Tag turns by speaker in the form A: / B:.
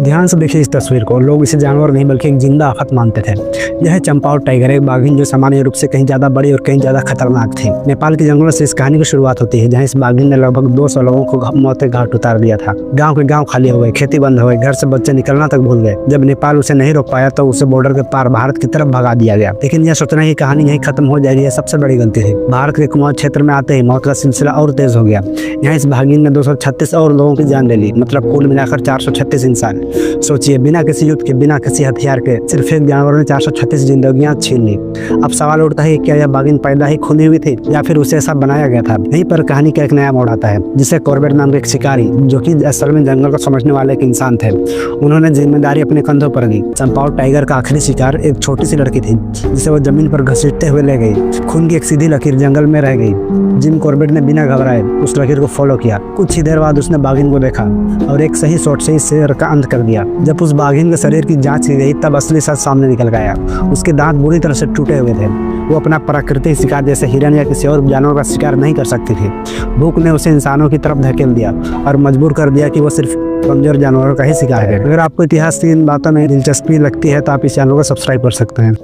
A: ध्यान से देखिए इस तस्वीर को। लोग इसे जानवर नहीं बल्कि एक जिंदा आफत मानते थे। यह है चंपावत टाइगर, एक बाघिन जो सामान्य रूप से कहीं ज्यादा बड़ी और कहीं ज्यादा खतरनाक थी। नेपाल के जंगलों से इस कहानी की शुरुआत होती है, जहाँ इस बाघिन ने लगभग 200 लोगों को मौत के घाट उतार दिया था। गाँव के गाँव खाली हो गए, खेती बंद हो गई, घर से बच्चे निकलना तक भूल गए। जब नेपाल उसे नहीं रोक पाया तो उसे बॉर्डर के पार भारत की तरफ भगा दिया गया। लेकिन यह सोचना की कहानी यही खत्म हो जाएगी, यह सबसे बड़ी गलती थी। भारत के कुमाऊं क्षेत्र में आते ही मौत का सिलसिला और तेज हो गया। यहाँ इस बाघिन ने 236 और लोगों की जान ले ली, मतलब कुल मिलाकर 436 इंसान। सोचिए, बिना किसी युद्ध के, बिना किसी हथियार के, सिर्फ एक जानवर ने 436 जिंदगियां छीन ली। अब सवाल उठता है, क्या यह बाघिन पैदा ही खूनी हुई थी या फिर उसे ऐसा बनाया गया था? यहीं पर कहानी का एक नया मोड़ आता है, जिसे कॉर्बेट नाम के एक शिकारी, जो कि असल में जंगल को समझने वाले एक इंसान थे, उन्होंने जिम्मेदारी अपने कंधों पर ली। चंपावत टाइगर का आखिरी शिकार एक छोटी सी लड़की थी, जिसे वो जमीन पर घसीटते हुए ले गई। खून की एक सीधी लकीर जंगल में रह गई। जिम कॉर्बेट ने बिना घबराए उस लकीर को फॉलो किया। कुछ ही देर बाद उसने बाघिन को देखा और एक सही शॉट से इस शेर का अंत कर दिया। जब उस बाघिन के शरीर की जांच की गई तब असली सच सामने निकल गया। उसके दांत बुरी तरह से टूटे हुए थे। वो अपना प्राकृतिक शिकार जैसे हिरन या किसी और जानवर का शिकार नहीं कर सकती थी। भूख ने उसे इंसानों की तरफ धकेल दिया और मजबूर कर दिया कि वो सिर्फ कमजोर जानवरों का ही शिकार है। अगर आपको इतिहास की इन बातों में दिलचस्पी लगती है तो आप इस चैनल को सब्सक्राइब कर सकते हैं।